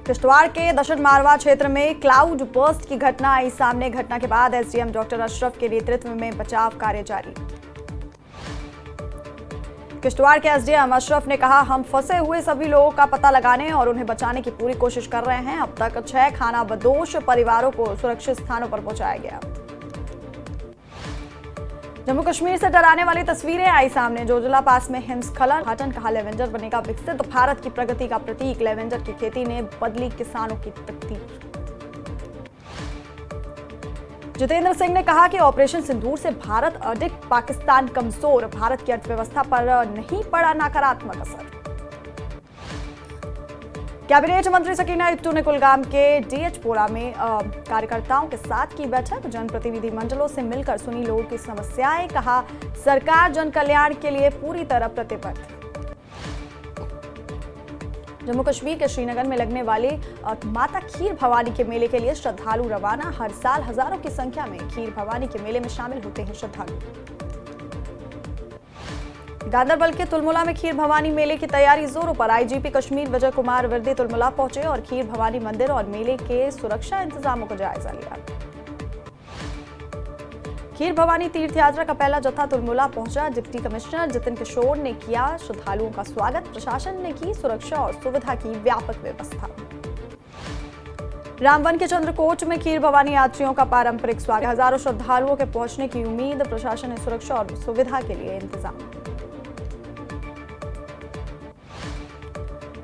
किश्तवाड़ के दशन मारवा क्षेत्र में क्लाउड बर्स्ट की घटना आई सामने। घटना के बाद एसडीएम डॉक्टर अशरफ के नेतृत्व में बचाव कार्य जारी। किश्तवाड़ के एसडीएम अशरफ ने कहा, हम फंसे हुए सभी लोगों का पता लगाने और उन्हें बचाने की पूरी कोशिश कर रहे हैं। अब तक 6 खानाबदोश परिवारों को सुरक्षित स्थानों पर पहुंचाया गया। जम्मू कश्मीर से डराने वाली तस्वीरें आई सामने। जोजिला पास में हिमस्खलन, हाटन कहा लेवेंडर बनेगा विकसित भारत की प्रगति का प्रतीक। लेवेंडर की खेती ने बदली किसानों की तकदीर। जितेंद्र सिंह ने कहा कि ऑपरेशन सिंदूर से भारत अडिग, पाकिस्तान कमजोर। भारत की अर्थव्यवस्था पर नहीं पड़ा नकारात्मक असर। कैबिनेट मंत्री सकीना इत्तू ने कुलगाम के डीएचपोरा में कार्यकर्ताओं के साथ की बैठक। जनप्रतिनिधि मंडलों से मिलकर सुनी लोगों की समस्याएं। कहा, सरकार जन कल्याण के लिए पूरी तरह प्रतिबद्ध। जम्मू कश्मीर के श्रीनगर में लगने वाले माता खीर भवानी के मेले के लिए श्रद्धालु रवाना। हर साल हजारों की संख्या में खीर भवानी के मेले में शामिल होते हैं श्रद्धालु। गांदरबल के तुलमुला में खीर भवानी मेले की तैयारी जोरों पर। आईजीपी कश्मीर विजय कुमार वर्दी तुलमुला पहुंचे और खीर भवानी मंदिर और मेले के सुरक्षा इंतजामों का जायजा लिया। खीर भवानी तीर्थ यात्रा का पहला जत्था तुलमुला पहुंचा। डिप्टी कमिश्नर जितिन किशोर ने किया श्रद्धालुओं का स्वागत। प्रशासन ने की सुरक्षा और सुविधा की व्यापक व्यवस्था। रामबन के चंद्रकोट में खीर भवानी यात्रियों का पारंपरिक स्वागत। हजारों श्रद्धालुओं के पहुंचने की उम्मीद। प्रशासन ने सुरक्षा और सुविधा के लिए इंतजाम।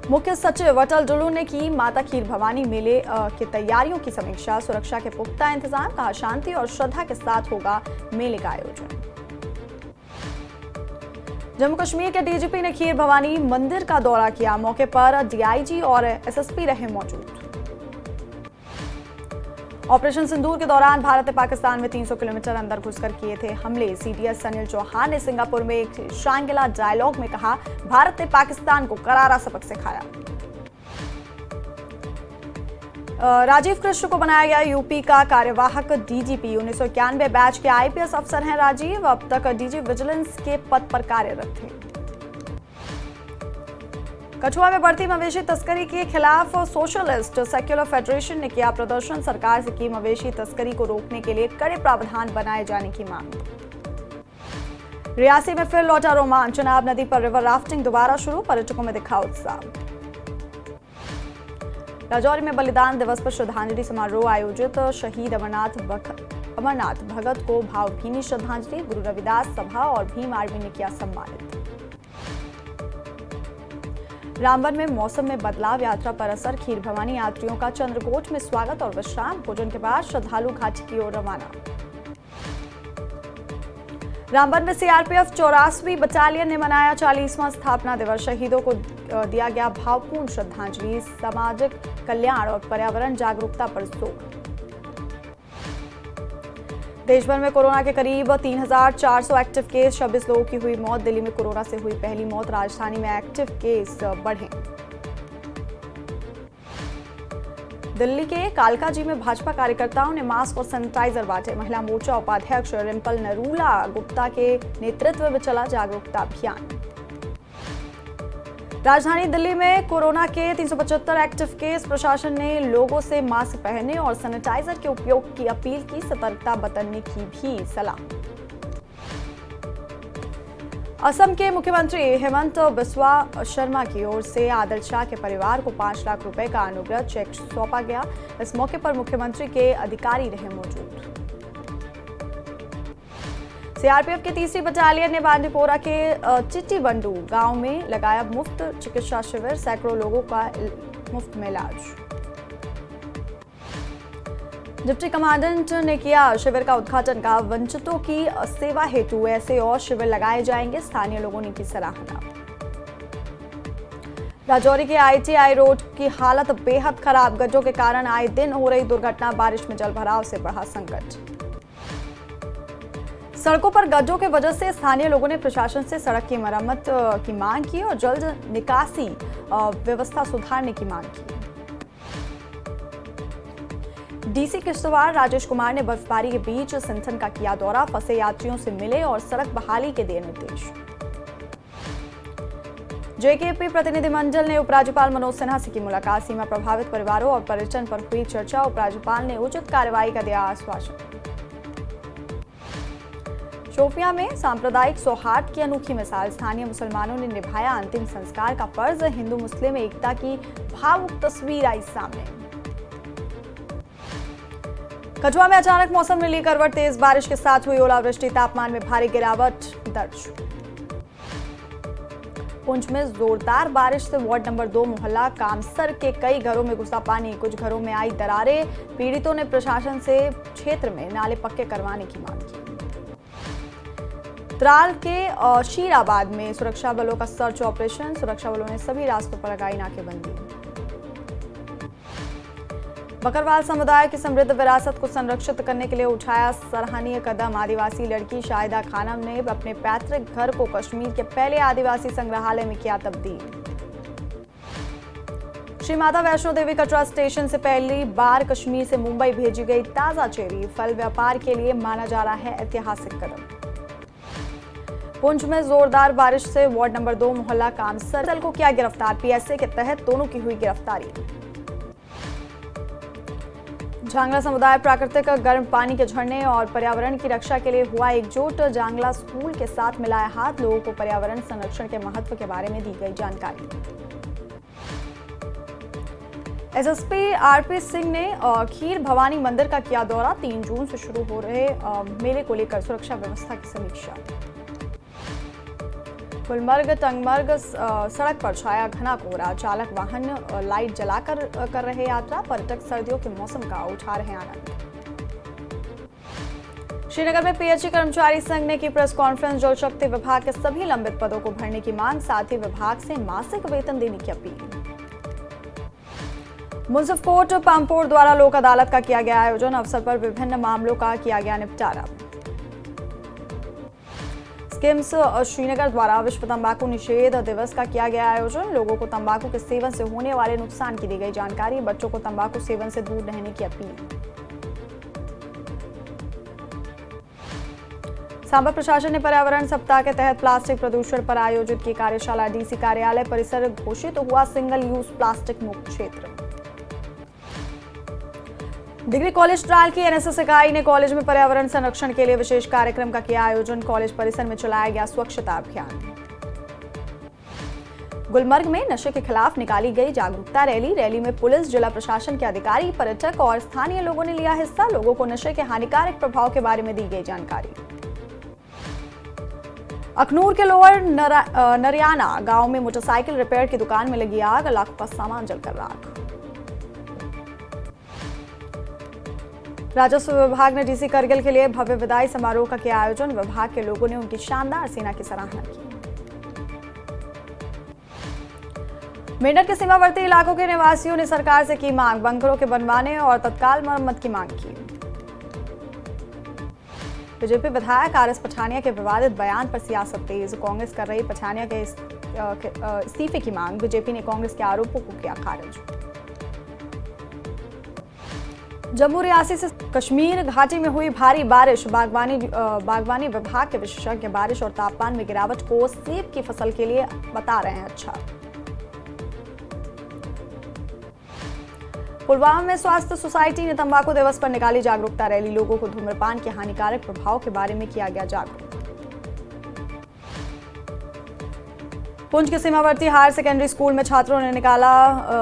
मुख्य सचिव अटल डुल्लू ने की माता खीर भवानी मेले की तैयारियों की समीक्षा। सुरक्षा के पुख्ता इंतजाम। कहा, शांति और श्रद्धा के साथ होगा मेले का आयोजन। जम्मू कश्मीर के डीजीपी ने खीर भवानी मंदिर का दौरा किया। मौके पर डीआईजी और एसएसपी रहे मौजूद। ऑपरेशन सिंदूर के दौरान भारत ने पाकिस्तान में 300 किलोमीटर अंदर घुसकर किए थे हमले। सीडीएस अनिल चौहान ने सिंगापुर में एक शांगिला डायलॉग में कहा, भारत ने पाकिस्तान को करारा सबक सिखाया। राजीव कृष्ण को बनाया गया यूपी का कार्यवाहक डीजीपी। 1991 बैच के आईपीएस अफसर हैं राजीव। अब तक डीजी विजिलेंस के पद पर कार्यरत थे। कठुआ में बढ़ती मवेशी तस्करी के खिलाफ सोशलिस्ट सेक्युलर फेडरेशन ने किया प्रदर्शन। सरकार से की मवेशी तस्करी को रोकने के लिए कड़े प्रावधान बनाए जाने की मांग। रियासी में फिर लौटा रोमांच। चनाब नदी पर रिवर राफ्टिंग दोबारा शुरू। पर्यटकों में दिखा उत्साह। राजौरी में बलिदान दिवस पर श्रद्धांजलि समारोह आयोजित। शहीद अमरनाथ भगत को भावभीनी श्रद्धांजलि। गुरु रविदास सभा और भीम आर्मी ने किया सम्मानित। रामबन में मौसम में बदलाव, यात्रा पर असर। खीर भवानी यात्रियों का चंद्रकोट में स्वागत और विश्राम। भोजन के बाद श्रद्धालु घाटी की ओर रवाना। रामबन में सीआरपीएफ 84वीं बटालियन ने मनाया 40वां स्थापना दिवस। शहीदों को दिया गया भावपूर्ण श्रद्धांजलि। सामाजिक कल्याण और पर्यावरण जागरूकता पर जोर। देश भर में कोरोना के करीब 3,400 एक्टिव केस। 26 लोगों की हुई मौत। दिल्ली में कोरोना से हुई पहली मौत। राजधानी में एक्टिव केस बढ़े। दिल्ली के कालकाजी में भाजपा कार्यकर्ताओं ने मास्क और सैनिटाइजर बांटे। महिला मोर्चा उपाध्यक्ष रिंपल नरूला गुप्ता के नेतृत्व में चला जागरूकता अभियान। राजधानी दिल्ली में कोरोना के 375 एक्टिव केस। प्रशासन ने लोगों से मास्क पहनने और सैनिटाइजर के उपयोग की अपील की। सतर्कता बरतने की भी सलाह। असम के मुख्यमंत्री हेमंत बिस्वा शर्मा की ओर से आदिल शाह के परिवार को 5 लाख रुपए का अनुग्रह चेक सौंपा गया। इस मौके पर मुख्यमंत्री के अधिकारी रहे मौजूद। सीआरपीएफ की 3री बटालियन ने बांदीपोरा के चिट्टीबंडू गांव में लगाया मुफ्त चिकित्सा शिविर। सैकड़ों लोगों का मुफ्त में इलाज। डिप्टी कमांडेंट ने किया शिविर का उद्घाटन। का वंचितों की सेवा हेतु ऐसे और शिविर लगाए जाएंगे। स्थानीय लोगों ने की सराहना। राजौरी के आईटीआई रोड की हालत बेहद खराब। गड्ढों के कारण आए दिन हो रही दुर्घटना। बारिश में जलभराव से बढ़ा संकट। सड़कों पर गड्ढों के वजह से स्थानीय लोगों ने प्रशासन से सड़क की मरम्मत की मांग की और जल्द निकासी व्यवस्था सुधारने की मांग की। डीसी किश्तवाड़ राजेश कुमार ने बर्फबारी के बीच सिंथन का किया दौरा। फंसे यात्रियों से मिले और सड़क बहाली के दिए निर्देश। जेकेपी प्रतिनिधिमंडल ने उपराज्यपाल मनोज सिन्हा से की मुलाकात। सीमा प्रभावित परिवारों और पर्यटन पर हुई चर्चा। उपराज्यपाल ने उचित कार्रवाई का दिया आश्वासन। शोपियां में सांप्रदायिक सौहार्द की अनोखी मिसाल। स्थानीय मुसलमानों ने निभाया अंतिम संस्कार का फर्ज। हिंदू मुस्लिम एकता की भावुक तस्वीर आई सामने। कठुआ में अचानक मौसम ने ली करवट। तेज बारिश के साथ हुई ओलावृष्टि। तापमान में भारी गिरावट दर्ज। पुंछ में जोरदार बारिश से वार्ड नंबर 2 मोहल्ला कामसर के कई घरों में घुसा पानी। कुछ घरों में आई दरारें। पीड़ितों ने प्रशासन से क्षेत्र में नाले पक्के करवाने की मांग की। त्राल के शीराबाद में सुरक्षा बलों का सर्च ऑपरेशन। सुरक्षा बलों ने सभी रास्तों पर लगाई नाकेबंदी। बकरवाल समुदाय की समृद्ध विरासत को संरक्षित करने के लिए उठाया सराहनीय कदम। आदिवासी लड़की शाहिदा खानम ने अपने पैतृक घर को कश्मीर के पहले आदिवासी संग्रहालय में किया तब्दील। श्री माता वैष्णो देवी कटरा स्टेशन से पहली बार कश्मीर से मुंबई भेजी गई ताजा चेरी। फल व्यापार के लिए माना जा रहा है ऐतिहासिक कदम। पुंछ में जोरदार बारिश से वार्ड नंबर 2 मोहल्ला कामसर को किया गिरफ्तार। पीएसए के तहत दोनों की हुई गिरफ्तारी। जांगला समुदाय प्राकृतिक गर्म पानी के झरने और पर्यावरण की रक्षा के लिए हुआ एकजुट। जांगला स्कूल के साथ मिलाया हाथ। लोगों को पर्यावरण संरक्षण के महत्व के बारे में दी गई जानकारी। एसएसपी आरपी सिंह ने खीर भवानी मंदिर का किया दौरा। 3 जून से शुरू हो रहे मेले को लेकर सुरक्षा व्यवस्था की समीक्षा। गुलमर्ग टंगमर्ग सड़क पर छाया घना कोहरा। चालक वाहन लाइट जलाकर कर रहे यात्रा। पर्यटक सर्दियों के मौसम का उठा रहे आनंद। श्रीनगर में पीएचई कर्मचारी संघ ने की प्रेस कॉन्फ्रेंस। जल शक्ति विभाग के सभी लंबित पदों को भरने की मांग। साथ ही विभाग से मासिक वेतन देने की अपील। मुंसिफ कोर्ट पामपोर द्वारा लोक अदालत का किया गया आयोजन। अवसर पर विभिन्न मामलों का किया गया निपटारा। किम्स श्रीनगर द्वारा विश्व तंबाकू निषेध दिवस का किया गया आयोजन। लोगों को तंबाकू के सेवन से होने वाले नुकसान की दी गई जानकारी। बच्चों को तंबाकू सेवन से दूर रहने की अपील। सांबा प्रशासन ने पर्यावरण सप्ताह के तहत प्लास्टिक प्रदूषण पर आयोजित की कार्यशाला। डीसी कार्यालय परिसर घोषित हुआ सिंगल यूज प्लास्टिक मुक्त क्षेत्र। डिग्री कॉलेज ट्रायल की एनएसएस इकाई ने कॉलेज में पर्यावरण संरक्षण के लिए विशेष कार्यक्रम का किया आयोजन। कॉलेज परिसर में चलाया गया स्वच्छता अभियान। गुलमर्ग में नशे के खिलाफ निकाली गई जागरूकता रैली। रैली में पुलिस, जिला प्रशासन के अधिकारी, पर्यटक और स्थानीय लोगों ने लिया हिस्सा। लोगों को नशे के हानिकारक प्रभाव के बारे में दी गई जानकारी। अखनूर के लोअर नरियाना गांव में मोटरसाइकिल रिपेयर की दुकान में लगी आग। लाखों का सामान जलकर राख। राजस्व विभाग ने डीसी करगिल के लिए भव्य विदाई समारोह का किया आयोजन। विभाग के लोगों ने उनकी शानदार सेना की सराहना की। मेंढक के सीमावर्ती इलाकों के निवासियों ने सरकार से की मांग। बंकरों के बनवाने और तत्काल मरम्मत की मांग की। बीजेपी विधायक आरएस पठानिया के विवादित बयान पर सियासत तेज। कांग्रेस कर रही पठानिया के इस्तीफे की मांग। बीजेपी ने कांग्रेस के आरोपों को किया खारिज। जम्मू रियासी से कश्मीर घाटी में हुई भारी बारिश। बागवानी विभाग के विशेषज्ञ बारिश और तापमान में गिरावट को सेब की फसल के लिए बता रहे हैं अच्छा। पुलवामा में स्वास्थ्य सोसाइटी ने तंबाकू दिवस पर निकाली जागरूकता रैली। लोगों को धूम्रपान के हानिकारक प्रभाव के बारे में किया गया जागरूक। पुंछ के सीमावर्ती हायर सेकेंडरी स्कूल में छात्रों ने निकाला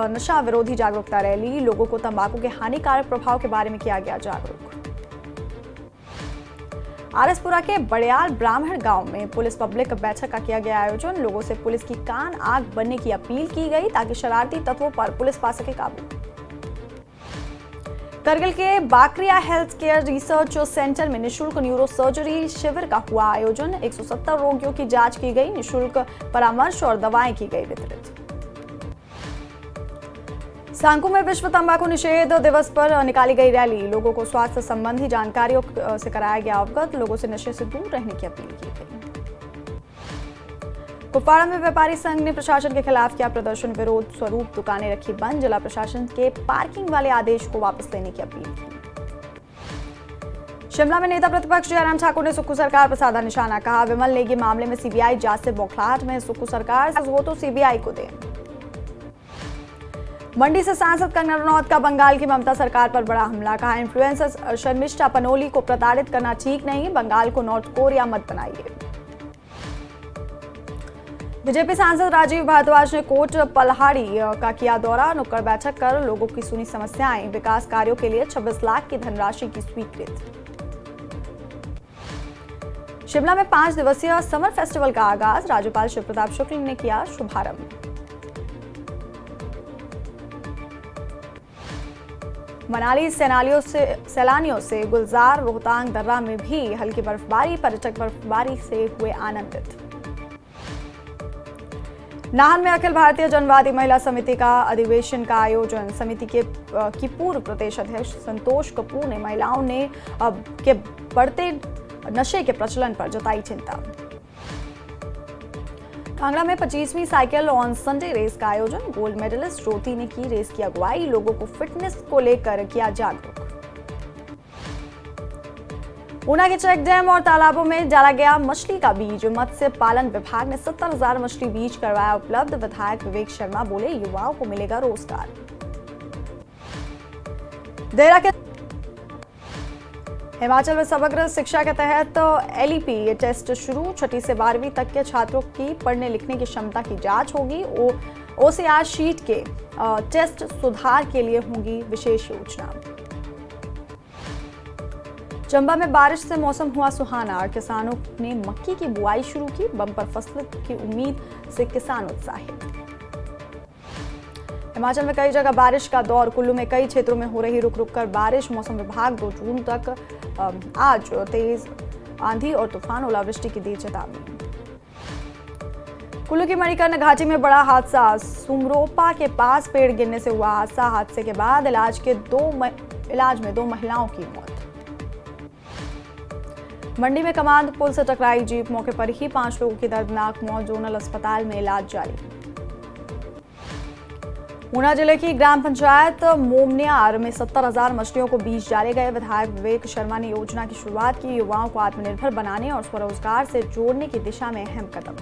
नशा विरोधी जागरूकता रैली। लोगों को तंबाकू के हानिकारक प्रभाव के बारे में किया गया जागरूक। आरएसपुरा के बड़याल ब्राह्मण गांव में पुलिस पब्लिक बैठक का किया गया आयोजन। लोगों से पुलिस की कान आंख बनने की अपील की गई ताकि शरारती तत्वों पर पुलिस पा सके काबू। करगिल के बाकरिया हेल्थ केयर रिसर्च सेंटर में निशुल्क न्यूरो सर्जरी शिविर का हुआ आयोजन। 170 रोगियों की जांच की गई। निशुल्क परामर्श और दवाएं की गई वितरित। सांकू में विश्व तंबाकू निषेध दिवस पर निकाली गई रैली। लोगों को स्वास्थ्य संबंधी जानकारियों से कराया गया अवगत। लोगों से नशे से दूर रहने की अपील की गई। कुपवाड़ा में व्यापारी संघ ने प्रशासन के खिलाफ किया प्रदर्शन। विरोध स्वरूप दुकानें रखी बंद। जिला प्रशासन के पार्किंग वाले आदेश को वापस लेने की अपील की। शिमला में नेता प्रतिपक्ष जयराम ठाकुर ने सुक्खू सरकार पर साधा निशाना। कहा, विमल नेगी मामले में सीबीआई जांच से बौखलाहट में। सुक्खू सरकार से हो तो सीबीआई को दें। मंडी से सांसद कंगना रनौत का बंगाल की ममता सरकार पर बड़ा हमला। कहा, इन्फ्लुएंसर शर्मिष्ठा पनोली को प्रताड़ित करना ठीक नहीं, बंगाल को नॉर्थ कोरिया मत बनाइए। बीजेपी सांसद राजीव भारद्वाज ने कोट पल्हाड़ी का किया दौरा। नुक्कड़ बैठक कर लोगों की सुनी समस्याएं। विकास कार्यों के लिए 26 लाख की धनराशि की स्वीकृति। शिमला में 5 दिवसीय समर फेस्टिवल का आगाज। राज्यपाल शिव प्रताप शुक्ल ने किया शुभारंभ। मनाली सैलानियों से गुलजार। रोहतांग दर्रा में भी हल्की बर्फबारी। पर्यटक बर्फबारी से हुए आनंदित। नाहन में अखिल भारतीय जनवादी महिला समिति का अधिवेशन का आयोजन। समिति की पूर्व प्रदेश अध्यक्ष संतोष कपूर ने महिलाओं के बढ़ते नशे के प्रचलन पर जताई चिंता। कांगड़ा में 25वीं साइकिल ऑन संडे रेस का आयोजन। गोल्ड मेडलिस्ट ज्योति ने की रेस की अगुवाई। लोगों को फिटनेस को लेकर किया जागरूक। ऊना के चेक डैम और तालाबों में डाला गया मछली का बीज। मत्स्य पालन विभाग ने 70,000 मछली बीज करवाया उपलब्ध। विधायक विवेक शर्मा बोले, युवाओं को मिलेगा रोजगार। देहरा के हिमाचल में समग्र शिक्षा के तहत एलईपी टेस्ट शुरू। 6ठी से 12वीं तक के छात्रों की पढ़ने लिखने की क्षमता की जांच होगी। ओसीआर शीट के टेस्ट सुधार के लिए होंगी विशेष योजना। चंबा में बारिश से मौसम हुआ सुहाना। किसानों ने मक्की की बुआई शुरू की। बम्पर फसल की उम्मीद से किसान उत्साहित। हिमाचल में कई जगह बारिश का दौर। कुल्लू में कई क्षेत्रों में हो रही रुक रुक कर बारिश। मौसम विभाग 2 जून तक आज तेज आंधी और तूफान ओलावृष्टि की दी चेतावनी। कुल्लू की मणिकर्ण घाटी में बड़ा हादसा। सुमरोपा के पास पेड़ गिरने से हुआ हादसा। हादसे के बाद इलाज में 2 महिलाओं की मौत। मंडी में कमांद पुल से टकराई जीप। मौके पर ही 5 लोगों की दर्दनाक मौत। जोनल अस्पताल में इलाज जारी। ऊना जिले की ग्राम पंचायत मोमनियार में 70,000 मछलियों को बीज डाले गए। विधायक विवेक शर्मा ने योजना की शुरुआत की। युवाओं को आत्मनिर्भर बनाने और स्वरोजगार से जोड़ने की दिशा में अहम कदम।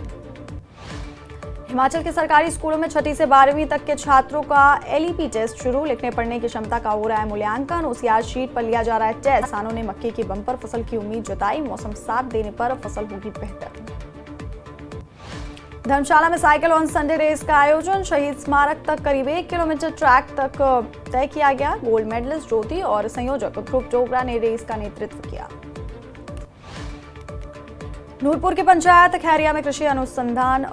हिमाचल के सरकारी स्कूलों में 6ठी से 12वीं तक के छात्रों का एलईपी टेस्ट शुरू। लिखने पढ़ने की क्षमता का हो रहा है मूल्यांकन। ओसीआर शीट पर लिया जा रहा है टेस्ट। किसानों ने मक्के की बम्पर फसल की उम्मीद जताई। मौसम साथ देने पर फसल होगी बेहतर। धर्मशाला में साइकिल ऑन संडे रेस का आयोजन। शहीद स्मारक तक करीब 1 किलोमीटर ट्रैक तक तय किया गया। गोल्ड मेडलिस्ट ज्योति और संयोजक ध्रुव डोगरा ने रेस का नेतृत्व किया। नूरपुर की पंचायत खैरिया में कृषि अनुसंधान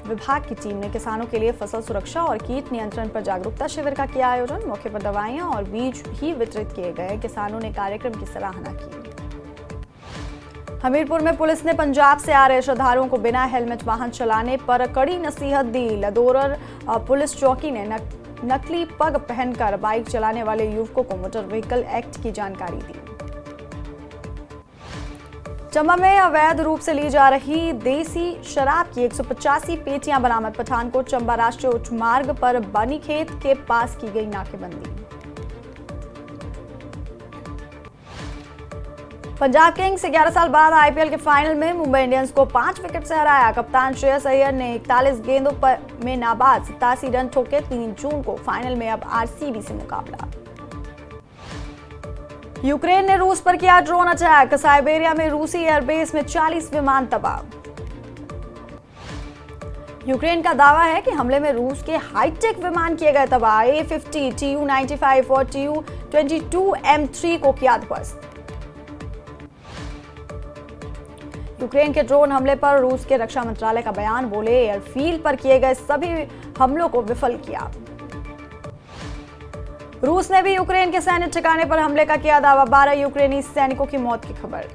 विभाग की टीम ने किसानों के लिए फसल सुरक्षा और कीट नियंत्रण पर जागरूकता शिविर का किया आयोजन। मौके पर दवाइयां और बीज ही वितरित किए गए। किसानों ने कार्यक्रम की सराहना की। हमीरपुर में पुलिस ने पंजाब से आ रहे श्रद्धालुओं को बिना हेलमेट वाहन चलाने पर कड़ी नसीहत दी। लदौर पुलिस चौकी ने नकली पग पहनकर बाइक चलाने वाले युवकों को मोटर व्हीकल एक्ट की जानकारी दी। चंबा में अवैध रूप से ली जा रही देसी शराब की 185 पेटियां बरामद। पठानकोट चंबा राष्ट्रीय उच्च मार्ग पर बनीखेत के पास की गई नाकेबंदी। पंजाब किंग्स 11 साल बाद आईपीएल के फाइनल में मुंबई इंडियंस को 5 विकेट से हराया। कप्तान श्रेयस अय्यर ने 41 गेंदों में नाबाद 87 रन ठोके। 3 जून को फाइनल में अब आरसीबी से मुकाबला। यूक्रेन ने रूस पर किया ड्रोन अटैक। साइबेरिया में रूसी एयरबेस में 40 विमान तबाह। यूक्रेन का दावा है कि हमले में रूस के हाईटेक विमान किए गए तबाह। A-50, Tu-95 और Tu-22M3 को किया ध्वस्त। यूक्रेन के ड्रोन हमले पर रूस के रक्षा मंत्रालय का बयान। बोले, एयरफील्ड पर किए गए सभी हमलों को विफल किया। रूस ने भी यूक्रेन के सैन्य ठिकाने पर हमले का किया दावा। 12 यूक्रेनी सैनिकों की मौत की खबर।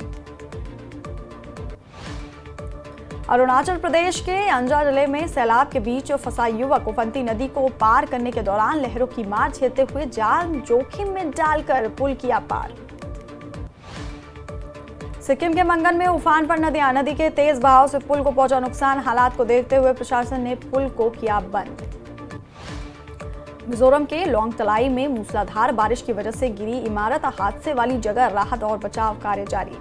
अरुणाचल प्रदेश के अंजा जिले में सैलाब के बीच फंसा युवक उफनती नदी को पार करने के दौरान लहरों की मार झेलते हुए जान जोखिम में डालकर पुल किया पार। सिक्किम के मंगन में उफान पर नदियां। नदी के तेज बहाव से पुल को पहुंचा नुकसान। हालात को देखते हुए प्रशासन ने पुल को किया बंद। मिजोरम के लोंगतलाई में मूसलाधार बारिश की वजह से गिरी इमारत, हादसे वाली जगह राहत और बचाव कार्य जारी।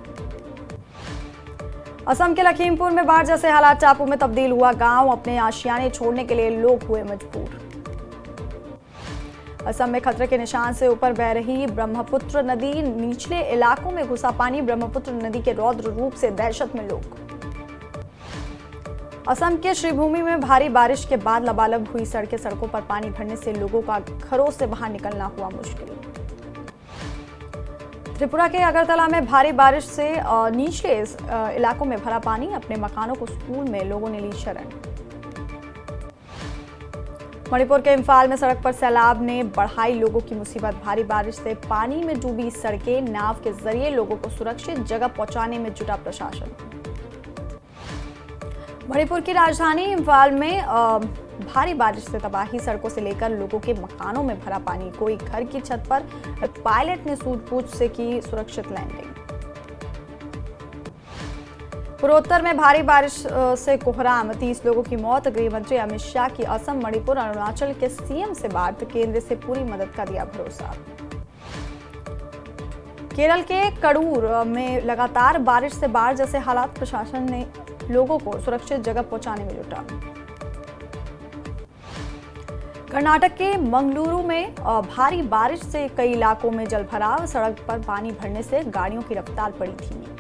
असम के लखीमपुर में बाढ़ जैसे हालात, टापू में तब्दील हुआ गांव, अपने आशियाने छोड़ने के लिए लोग हुए मजबूर। असम में खतरे के निशान से ऊपर बह रही ब्रह्मपुत्र नदी, निचले इलाकों में घुसा पानी, ब्रह्मपुत्र नदी के रौद्र रूप से दहशत में लोग। असम के श्रीभूमि में भारी बारिश के बाद लबालब हुई सड़कें, सड़कों पर पानी भरने से लोगों का घरों से बाहर निकलना हुआ मुश्किल। त्रिपुरा के अगरतला में भारी बारिश से निचले इलाकों में भरा पानी, अपने मकानों को स्कूल में लोगों ने ली शरण। मणिपुर के इम्फाल में सड़क पर सैलाब ने बढ़ाई लोगों की मुसीबत, भारी बारिश से पानी में डूबी सड़कें, नाव के जरिए लोगों को सुरक्षित जगह पहुंचाने में जुटा प्रशासन। मणिपुर की राजधानी इम्फाल में भारी बारिश से तबाही, सड़कों से लेकर लोगों के मकानों में भरा पानी, कोई घर की छत पर, पायलट ने सूझबूझ से की सुरक्षित लैंडिंग। पूर्वोत्तर में भारी बारिश से कोहराम, 30 लोगों की मौत, गृह मंत्री अमित शाह की असम, मणिपुर, अरुणाचल के सीएम से बात, केंद्र से पूरी मदद का दिया भरोसा। केरल के कड़ूर में लगातार बारिश से बाढ़ जैसे हालात, प्रशासन ने लोगों को सुरक्षित जगह पहुंचाने में जुटा। कर्नाटक के मंगलुरु में भारी बारिश से कई इलाकों में जलभराव, सड़क पर पानी भरने से गाड़ियों की रफ्तार पड़ी धीमी।